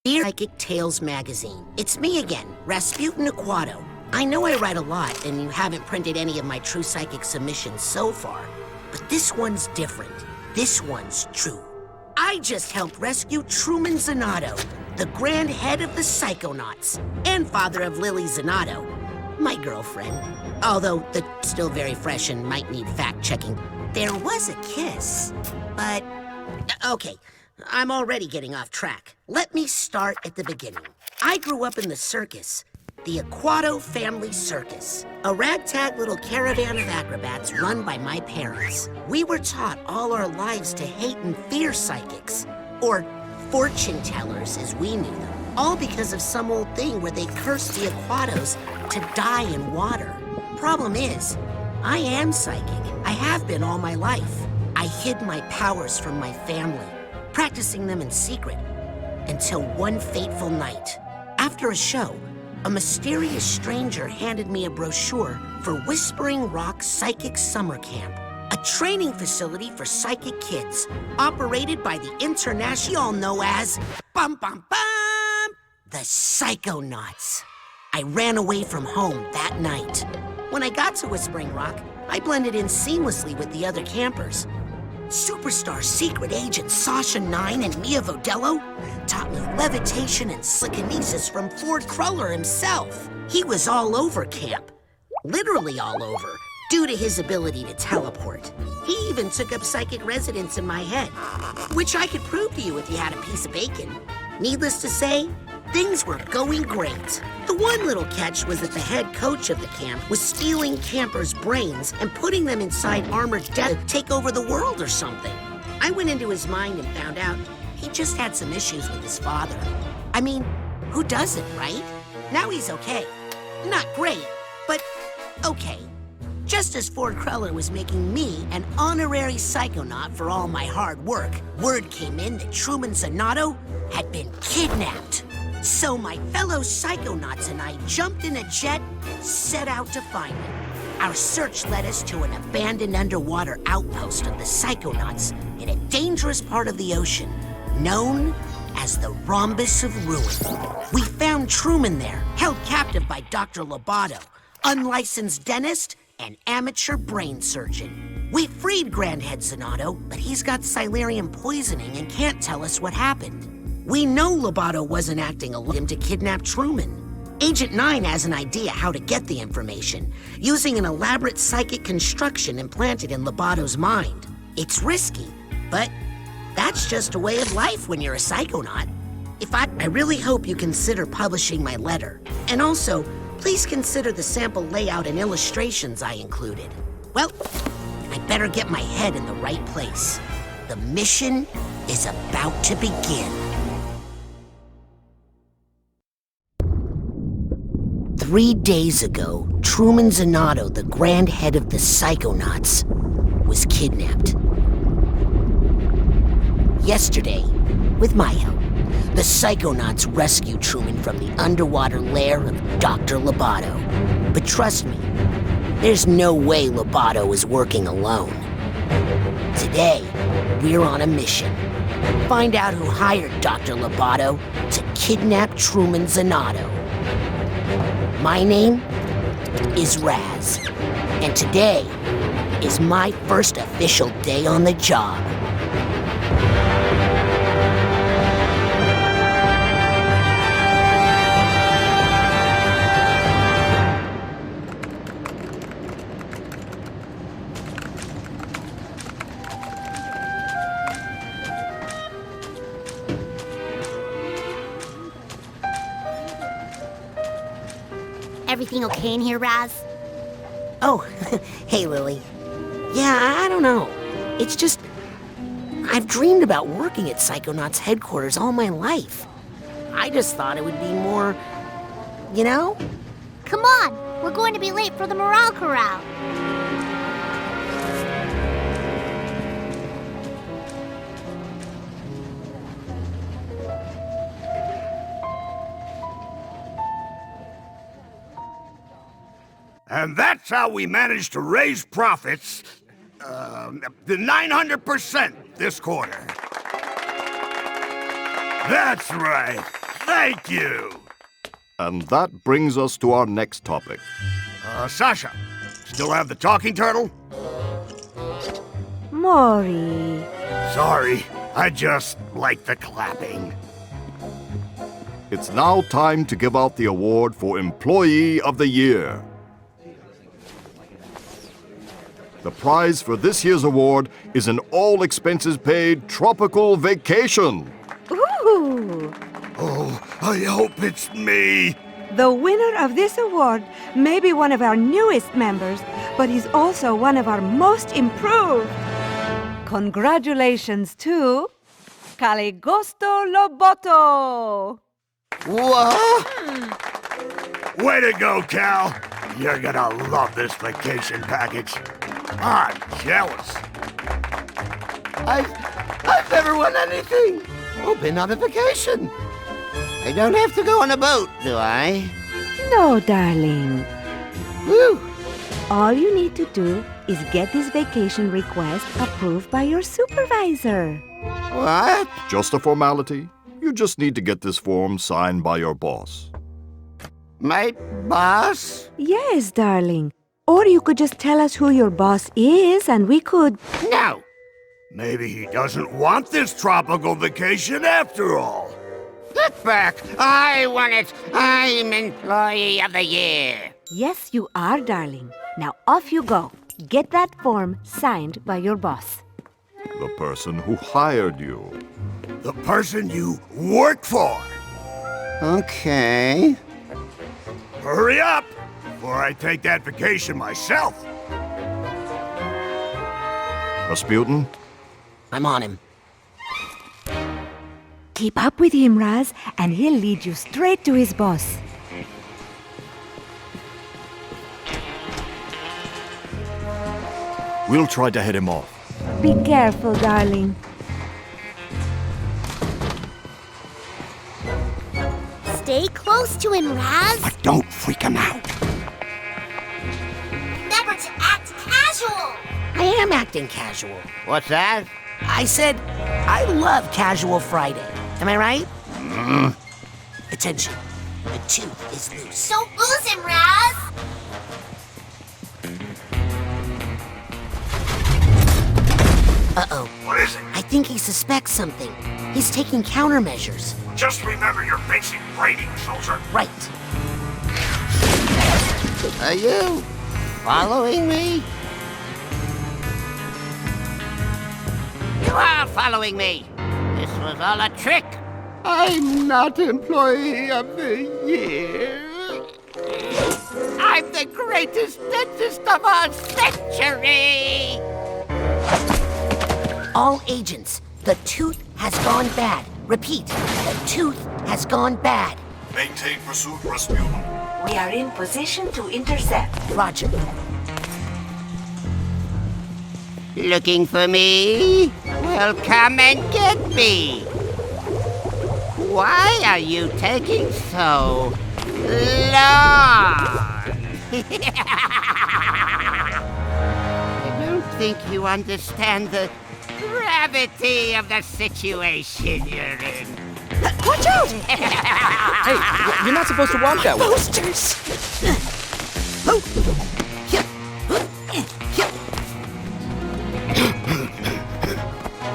Dear Psychic Tales magazine, it's me again, Rasputin Aquato. I know I write a lot, and you haven't printed any of my True Psychic submissions so far, but this one's different. This one's true. I just helped rescue Truman Zanotto, the grand head of the Psychonauts, and father of Lily Zanotto, my girlfriend. Although that's still very fresh and might need fact-checking. There was a kiss, but... Okay, I'm already getting off track. Let me start at the beginning. I grew up in the circus, the Aquato Family Circus, a ragtag little caravan of acrobats run by my parents. We were taught all our lives to hate and fear psychics, or fortune tellers as we knew them, all because of some old thing where they cursed the Aquatos to die in water. Problem is, I am psychic. I have been all my life. I hid my powers from my family, practicing them in secret, until one fateful night. After a show, a mysterious stranger handed me a brochure for Whispering Rock Psychic Summer Camp, a training facility for psychic kids, operated by the international known as the Psychonauts. I ran away from home that night. When I got to Whispering Rock, I blended in seamlessly with the other campers. Superstar secret agent Sasha 9 and Mia Vodello taught me levitation and psychokinesis from Ford Cruller himself. He was all over camp, literally all over, due to his ability to teleport. He even took up psychic residence in my head, which I could prove to you if you had a piece of bacon. Needless to say, things were going great. The one little catch was that the head coach of the camp was stealing campers' brains and putting them inside armored death to take over the world or something. I went into his mind and found out he just had some issues with his father. I mean, who doesn't, right? Now he's okay. Not great, but okay. Just as Ford Cruller was making me an honorary psychonaut for all my hard work, word came in that Truman Zanotto had been kidnapped. So my fellow psychonauts and I jumped in a jet, set out to find him. Our search led us to an abandoned underwater outpost of the Psychonauts in a dangerous part of the ocean, known as the Rhombus of Ruin. We found Truman there, held captive by Dr. Loboto, unlicensed dentist and amateur brain surgeon. We freed Grandhead Zanotto, but he's got Silurian poisoning and can't tell us what happened. We know Loboto wasn't acting alone to kidnap Truman. Agent 9 has an idea how to get the information, using an elaborate psychic construction implanted in Loboto's mind. It's risky, but that's just a way of life when you're a psychonaut. I really hope you consider publishing my letter. And also, please consider the sample layout and illustrations I included. Well, I better get my head in the right place. The mission is about to begin. 3 days ago, Truman Zanotto, the grand head of the Psychonauts, was kidnapped. Yesterday, with my help, the Psychonauts rescued Truman from the underwater lair of Dr. Loboto. But trust me, there's no way Loboto is working alone. Today, we're on a mission. Find out who hired Dr. Loboto to kidnap Truman Zanotto. My name is Raz, and today is my first official day on the job. Everything okay in here, Raz? Oh, hey, Lily. Yeah, I don't know. It's just, I've dreamed about working at Psychonauts headquarters all my life. I just thought it would be more, you know? Come on, we're going to be late for the morale corral. And that's how we managed to raise profits, the 900% this quarter. That's right. Thank you. And that brings us to our next topic. Sasha, still have the talking turtle? Maury. Sorry, I just like the clapping. It's now time to give out the award for Employee of the Year. The prize for this year's award is an all-expenses-paid tropical vacation. Ooh! Oh, I hope it's me. The winner of this award may be one of our newest members, but he's also one of our most improved. Congratulations to Caligosto Loboto! What? Way to go, Cal. You're gonna love this vacation package. I'm jealous. I've never won anything. Oh, been on a vacation. I don't have to go on a boat, do I? No, darling. Whew. All you need to do is get this vacation request approved by your supervisor. What? Just a formality. You just need to get this form signed by your boss. My boss? Yes, darling. Or you could just tell us who your boss is and we could... No. Maybe he doesn't want this tropical vacation after all. Get back. I want it. I'm Employee of the Year. Yes, you are, darling. Now off you go. Get that form signed by your boss. The person who hired you. The person you work for. Okay. Hurry up before I take that vacation myself. Rasputin? I'm on him. Keep up with him, Raz, and he'll lead you straight to his boss. We'll try to head him off. Be careful, darling. Stay close to him, Raz. But don't freak him out. Remember to act casual. I am acting casual. What's that? I said, I love Casual Friday. Am I right? Attention. The tooth is loose. Don't lose him, Raz. Uh-oh. What is it? I think he suspects something. He's taking countermeasures. Just remember your basic rating, soldier. Right. Are you following me? You are following me. This was all a trick. I'm not Employee of the Year. I'm the greatest dentist of our century. All agents, the tooth has gone bad. Repeat, the tooth has gone bad. Maintain pursuit, Rasputin. We are in position to intercept. Roger. Looking for me? Well, come and get me. Why are you taking so long? I don't think you understand the gravity of the situation you're in. Watch out! Hey, you're not supposed to walk that way. Posters!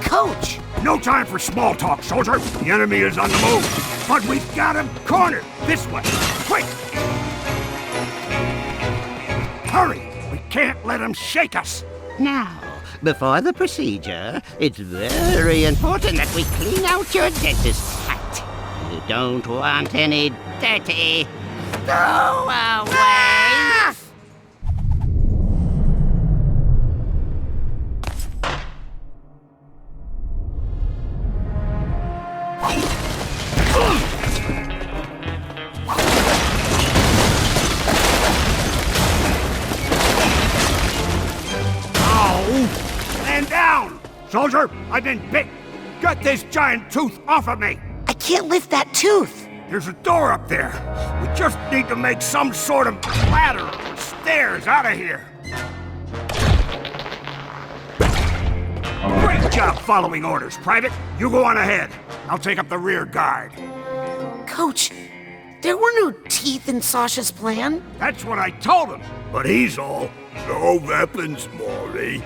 Coach! No time for small talk, soldier. The enemy is on the move. But we've got him cornered. This way. Quick! Hurry! We can't let him shake us. Now, before the procedure, it's very important that we clean out your dentist cat. You don't want any dirty throwaways. Stand down! Soldier, I've been bit. Get this giant tooth off of me. I can't lift that tooth. There's a door up there. We just need to make some sort of ladder or stairs out of here. Great job following orders, Private. You go on ahead. I'll take up the rear guard. Coach, there were no teeth in Sasha's plan. That's what I told him. But he's all, no weapons, Maury.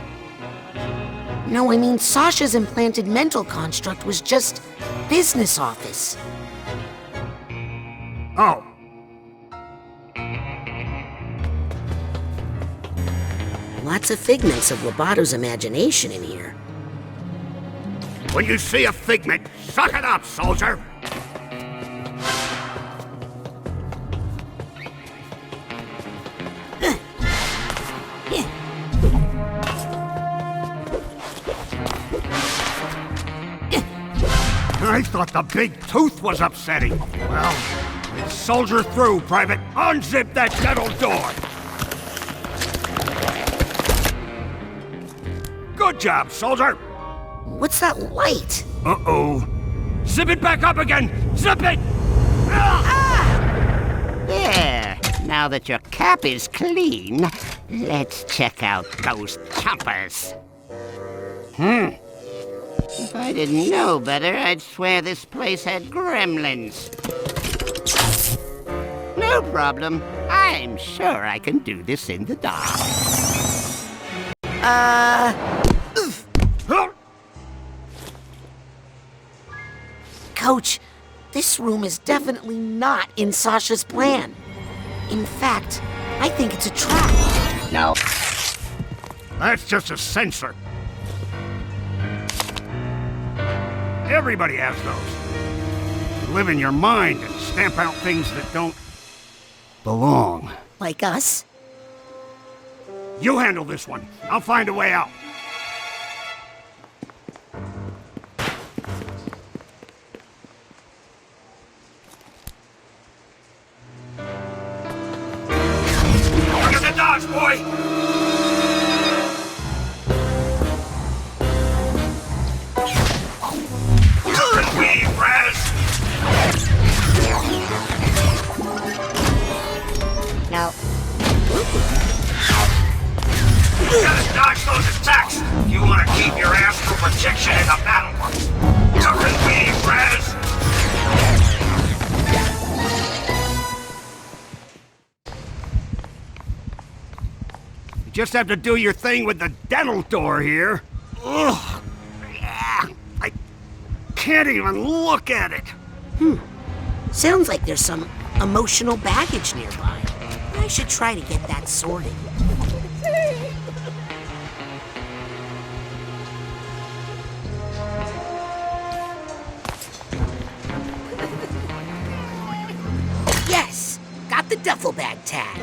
No, I mean Sasha's implanted mental construct was just business office. Oh. Lots of figments of Loboto's imagination in here. When you see a figment, suck it up, soldier! I thought the big tooth was upsetting. Well, let's soldier through, Private. Unzip that metal door! Good job, soldier! What's that light? Uh-oh. Zip it back up again! Zip it! There. Now that your cap is clean, let's check out those chompers. If I didn't know better, I'd swear this place had gremlins. No problem. I'm sure I can do this in the dark. Coach, this room is definitely not in Sasha's plan. In fact, I think it's a trap. No. That's just a sensor. Everybody has those. You live in your mind and stamp out things that don't belong. Like us? You handle this one. I'll find a way out. Look at the dogs, boy! No. You gotta dodge those attacks if you want to keep your astral projection in the battle. Cover me, Raz! You just have to do your thing with the dental door here. Ugh. Yeah, I can't even look at it. Sounds like there's some emotional baggage nearby. I should try to get that sorted. Yes! Got the duffel bag tag.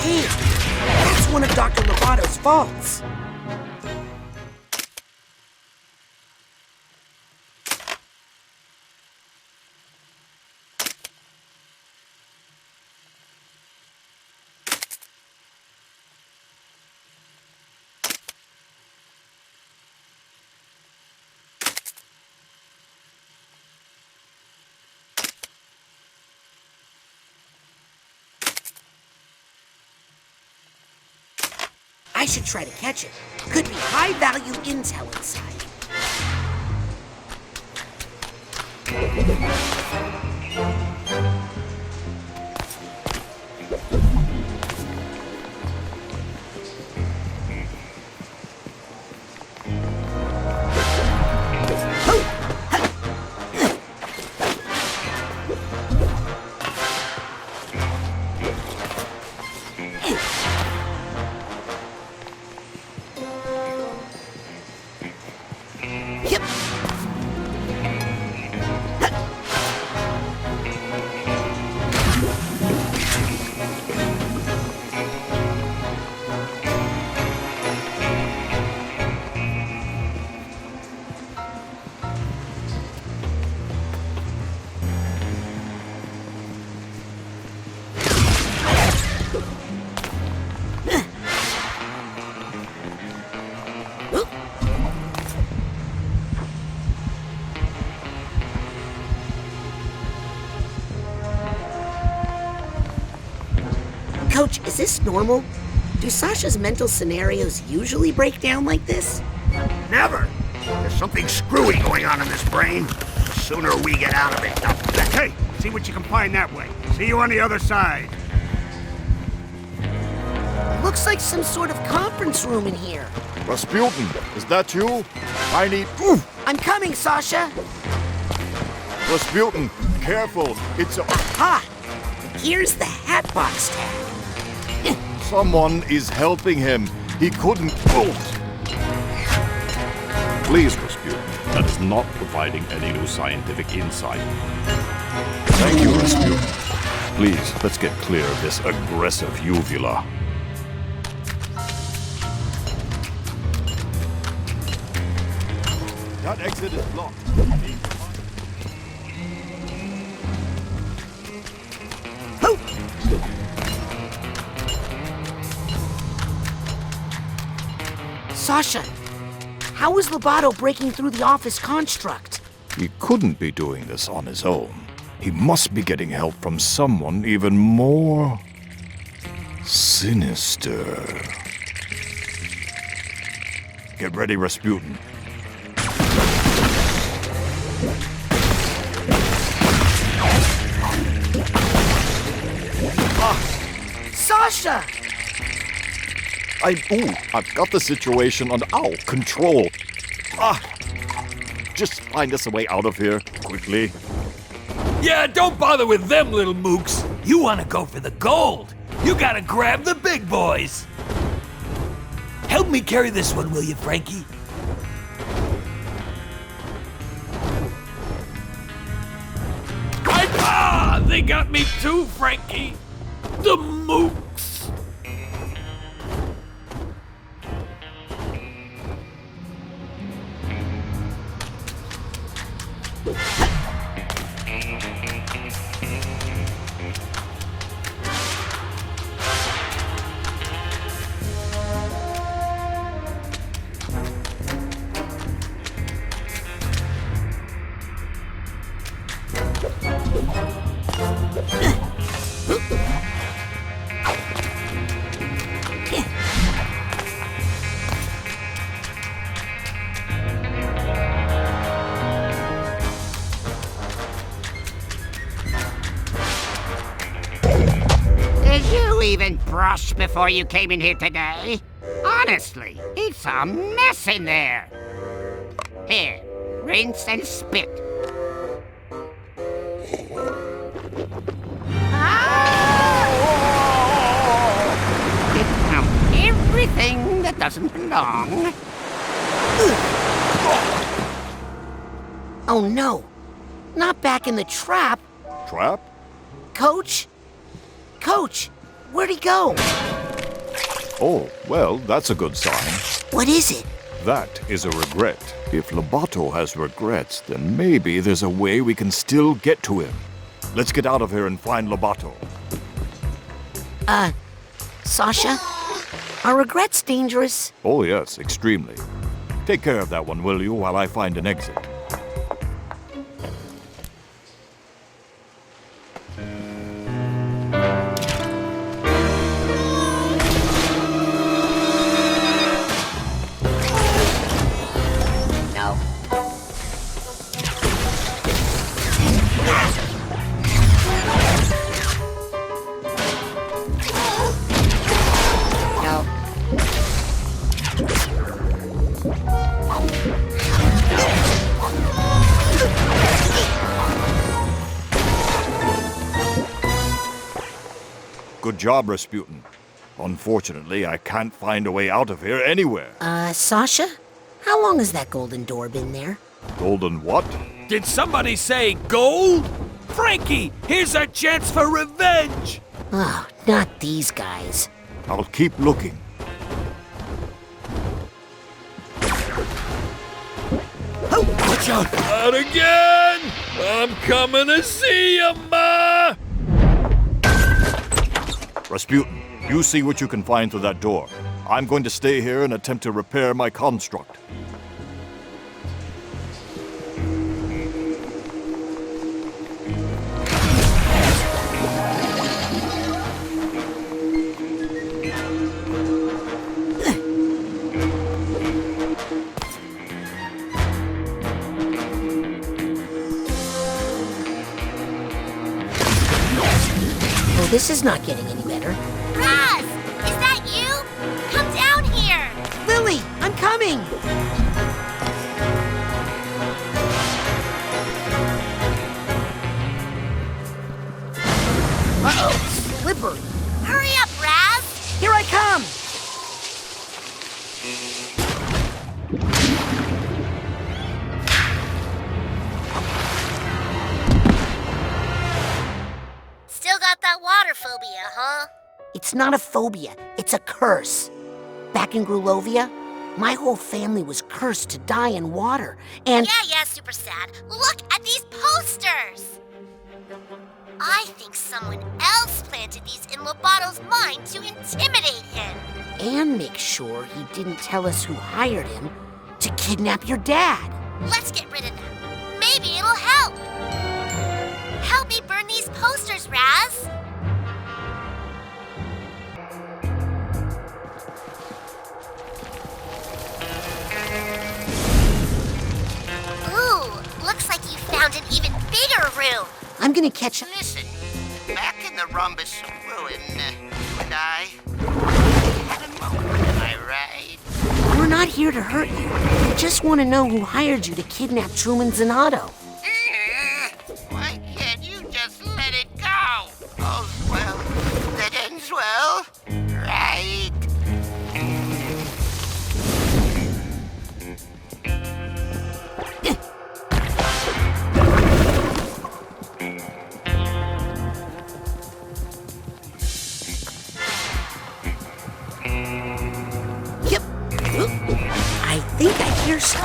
Hey, that's one of Dr. Loboto's faults. I should try to catch it. Could be high-value intel inside. Coach, is this normal? Do Sasha's mental scenarios usually break down like this? Never. There's something screwy going on in this brain. The sooner we get out of it, the better. Hey, see what you can find that way. See you on the other side. Looks like some sort of conference room in here. Rasputin, is that you? I need... Oof! I'm coming, Sasha. Rasputin, careful. It's a... Aha! Here's the Hatbox tag. Someone is helping him. He couldn't... Oh. Please, Rasputin. That is not providing any new scientific insight. Thank you, Rasputin. Please, let's get clear of this aggressive uvula. That exit is blocked. Sasha, how is Loboto breaking through the office construct? He couldn't be doing this on his own. He must be getting help from someone even more... sinister. Get ready, Rasputin. Sasha! I've got the situation under control. Just find us a way out of here, quickly. Yeah, don't bother with them little mooks. You want to go for the gold. You gotta grab the big boys. Help me carry this one, will you, Frankie? They got me too, Frankie. The mooks. Did you even brush before you came in here today? Honestly, it's a mess in there. Here, rinse and spit. Spit out everything that doesn't belong. Oh no, not back in the trap. Trap? Coach? Coach, where'd he go? Oh, well, that's a good sign. What is it? That is a regret. If Loboto has regrets, then maybe there's a way we can still get to him. Let's get out of here and find Loboto. Sasha? Are regrets dangerous? Oh, yes, extremely. Take care of that one, will you, while I find an exit. Good job, Rasputin. Unfortunately, I can't find a way out of here anywhere. Sasha? How long has that golden door been there? Golden what? Did somebody say gold? Frankie, here's our chance for revenge. Oh, not these guys. I'll keep looking. Oh, watch out! Not again! I'm coming to see you, Ma! Rasputin, you see what you can find through that door. I'm going to stay here and attempt to repair my construct. This is not getting any better. Raz! Is that you? Come down here! Lily, I'm coming! Uh-oh, slippery. Hurry up, Raz! Here I come! Still got that water phobia, huh? It's not a phobia, it's a curse. Back in Grulovia, my whole family was cursed to die in water, and... Yeah, super sad. Look at these posters! I think someone else planted these in Loboto's mind to intimidate him. And make sure he didn't tell us who hired him to kidnap your dad. Let's get rid of them. Maybe it'll help. Help me burn these posters, Raz. Ooh, looks like you found an even bigger room. I'm gonna catch... Listen, back in the rhombus of ruin, you and I had a moment, am I right? We're not here to hurt you. We just want to know who hired you to kidnap Truman Zanotto. Why can't you just let it go? All's well that ends well, right? Yep. I think I hear some.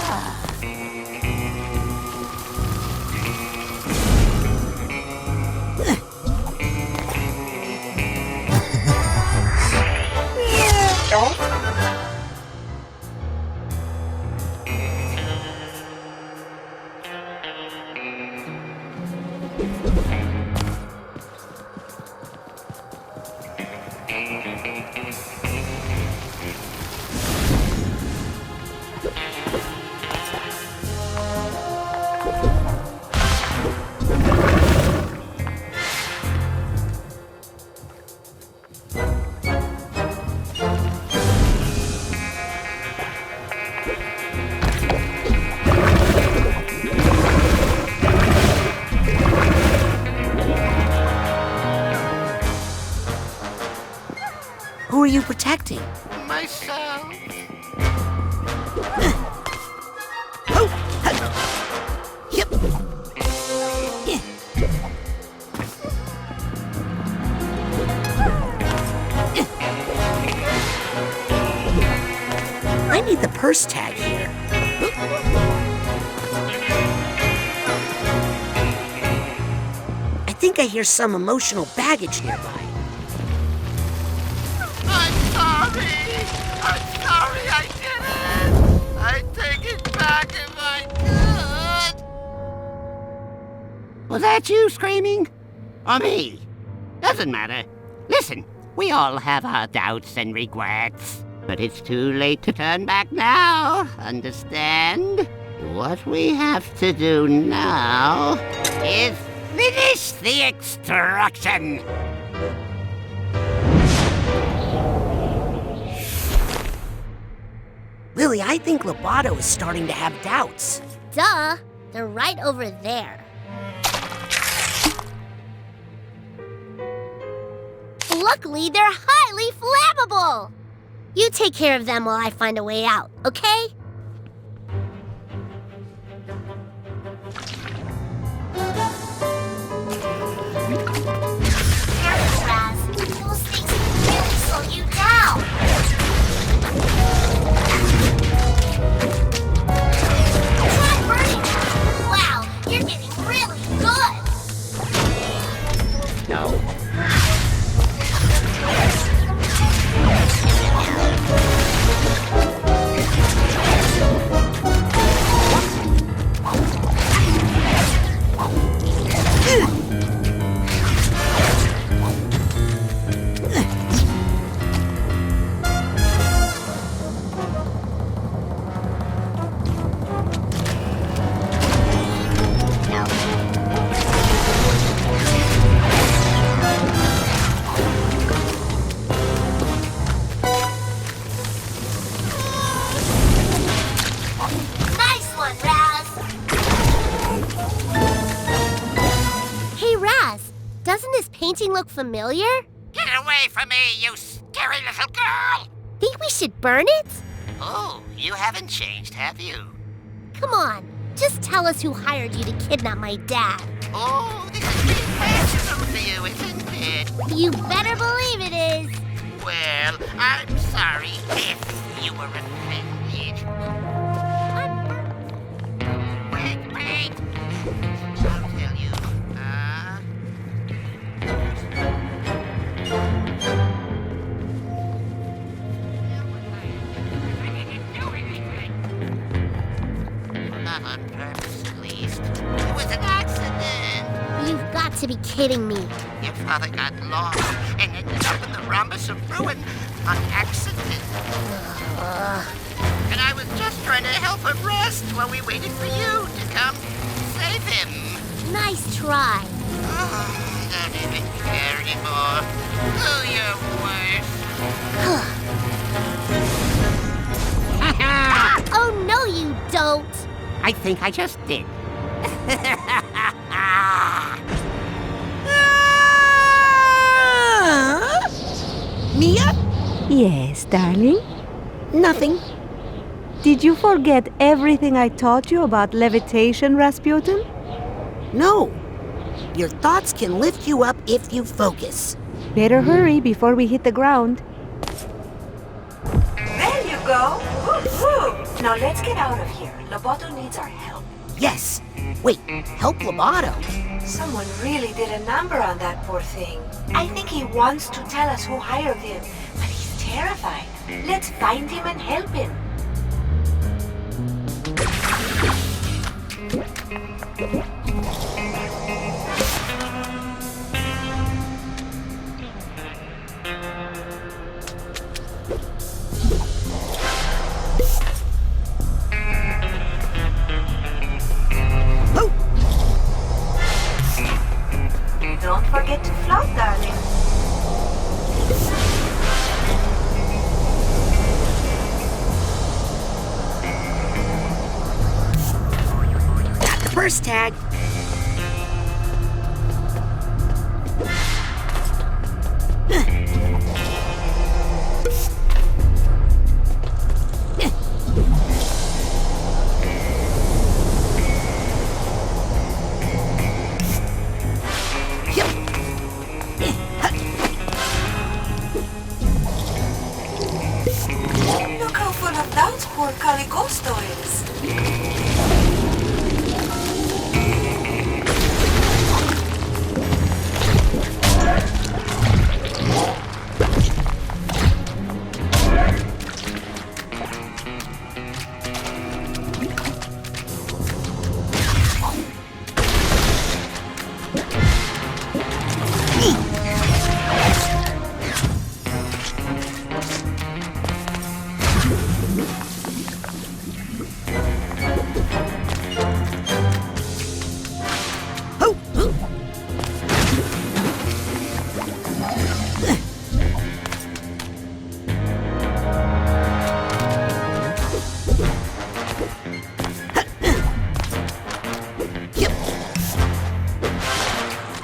Who are you protecting? Myself. Yep. I need the purse tag here. I think I hear some emotional baggage nearby. I'm sorry I did it. I take it back if I could. Was that you screaming? Or me? Doesn't matter. Listen, we all have our doubts and regrets. But it's too late to turn back now, understand? What we have to do now is finish the extraction. Lily, I think Loboto is starting to have doubts. Duh, they're right over there. Luckily, they're highly flammable. You take care of them while I find a way out, okay? Raz, those things can really slow you down. Try burning them. Wow, you're getting really good. No. Doesn't this painting look familiar? Get away from me, you scary little girl! Think we should burn it? Oh, you haven't changed, have you? Come on, just tell us who hired you to kidnap my dad. Oh, this is getting personal for you, isn't it? You better believe it is. Well, I'm sorry if you were offended. Wait. I'll tell you. Not on purpose, at least. It was an accident. You've got to be kidding me. Your father got lost and ended up in the rhombus of ruin on accident. And I was just trying to help him rest while we waited for you to come save him. Nice try. I don't even care anymore. Oh, you're worse. Oh, no, you don't. I think I just did. Mia? Yes, darling? Nothing. Did you forget everything I taught you about levitation, Rasputin? No. Your thoughts can lift you up if you focus. Better hurry before we hit the ground. There you go. Woo-hoo. Now let's get out of here. Loboto needs our help. Yes. Wait, help Loboto? Someone really did a number on that poor thing. I think he wants to tell us who hired him, but he's terrified. Let's find him and help him. Don't forget to float, darling. Got the purse tag. Look how full of doubts poor Caligosto is.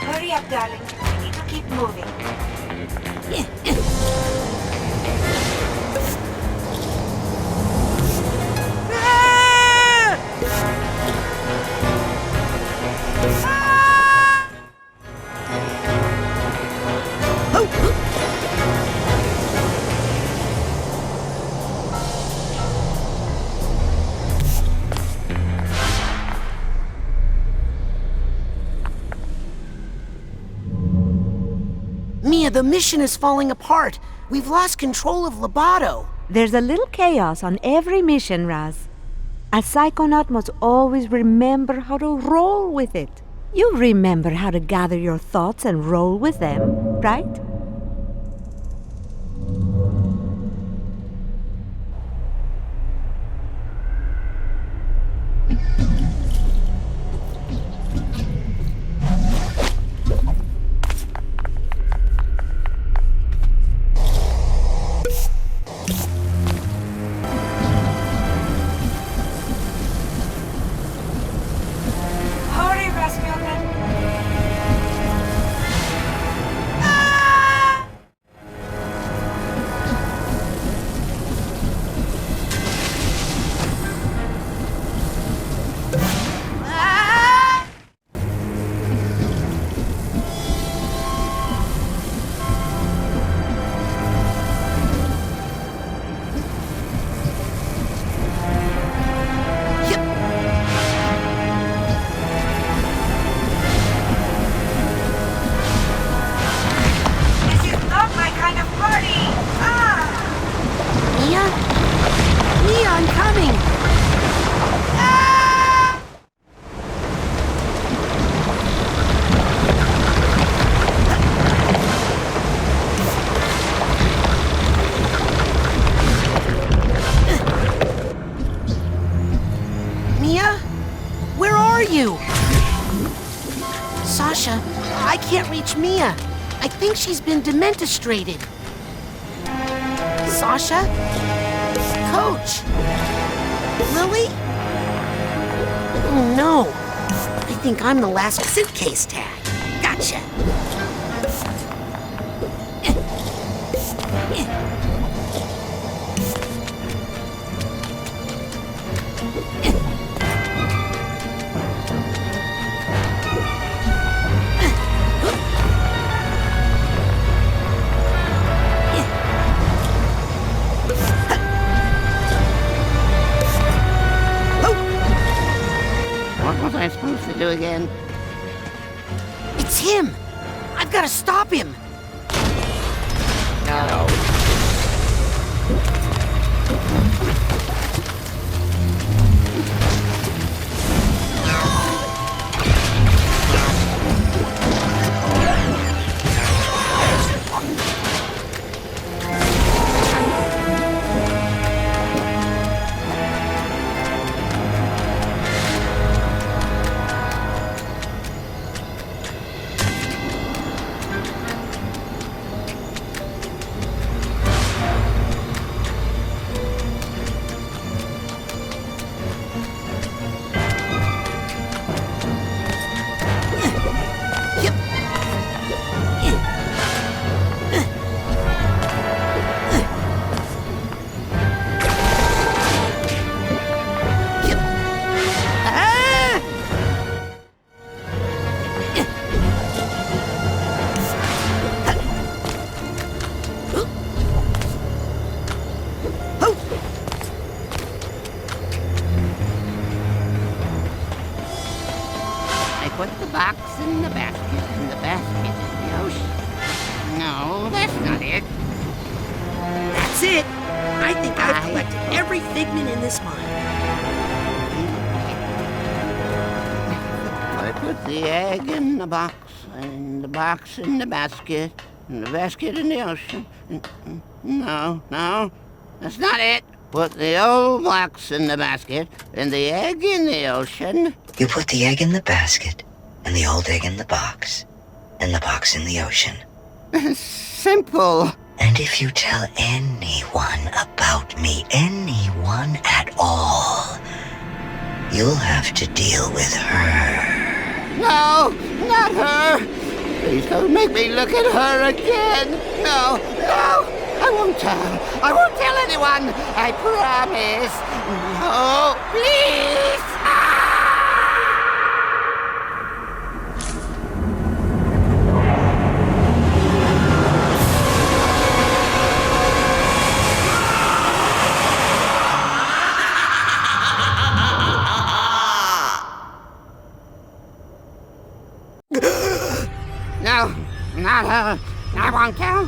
Hurry up, darling. We need to keep moving. Mia, the mission is falling apart. We've lost control of Loboto. There's a little chaos on every mission, Raz. A psychonaut must always remember how to roll with it. You remember how to gather your thoughts and roll with them, right? Hurry, Rasputin. I can't reach Mia. I think she's been dementistrated. Sasha? Coach? Lily? Oh no. I think I'm the last suitcase tag. Gotcha. What was I supposed to do again? It's him! I've got to stop him! No. Put the box in the basket, and the basket in the ocean. No, that's not it. That's it! I think I've collected every figment in this mine. I put the egg in the box, and the box in the basket, and the basket in the ocean. No, that's not it. Put the old box in the basket, and the egg in the ocean. You put the egg in the basket, and the old egg in the box, and the box in the ocean. Simple. And if you tell anyone about me, anyone at all, you'll have to deal with her. No, not her. Please don't make me look at her again. No, I won't tell. I won't tell anyone. I promise. No, please. No, not her. I won't tell.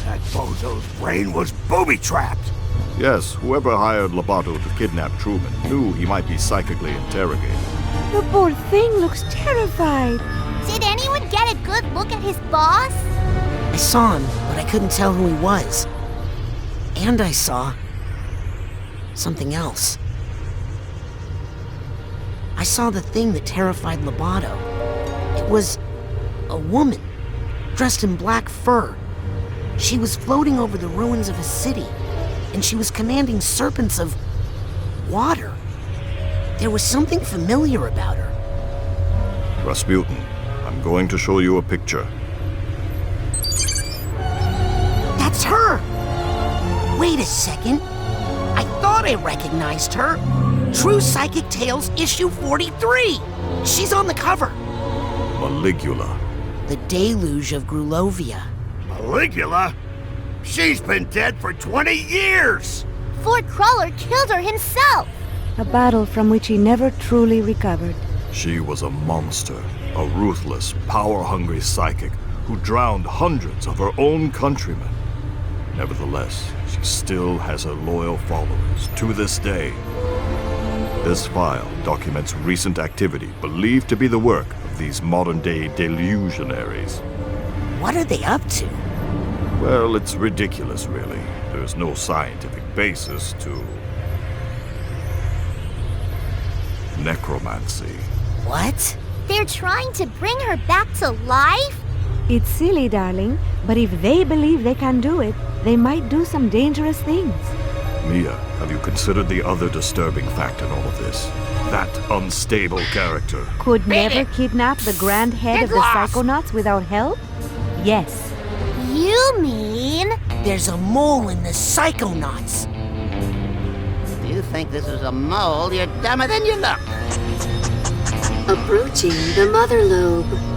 That bozo's brain was booby-trapped. Yes, whoever hired Loboto to kidnap Truman knew he might be psychically interrogated. The poor thing looks terrified. Did anyone get a good look at his boss? I saw him, but I couldn't tell who he was. And I saw something else. I saw the thing that terrified Loboto. It was a woman, dressed in black fur. She was floating over the ruins of a city, and she was commanding serpents of water. There was something familiar about her. Rasputin, I'm going to show you a picture. That's her! Wait a second. I thought I recognized her. True Psychic Tales, issue 43. She's on the cover. Maligula. The Deluge of Grulovia. Maligula? She's been dead for 20 years! Fort Crawler killed her himself! A battle from which he never truly recovered. She was a monster, a ruthless, power-hungry psychic who drowned hundreds of her own countrymen. Nevertheless, she still has her loyal followers to this day. This file documents recent activity believed to be the work of these modern-day delusionaries. What are they up to? Well, it's ridiculous, really. There's no scientific basis to necromancy. What? They're trying to bring her back to life? It's silly, darling, but if they believe they can do it, they might do some dangerous things. Mia, have you considered the other disturbing fact in all of this? That unstable character. Could never kidnap the grand head of the Psychonauts without help? Yes. You mean... There's a mole in the Psychonauts. If you think this is a mole, you're dumber than you look. Approaching the mother lobe.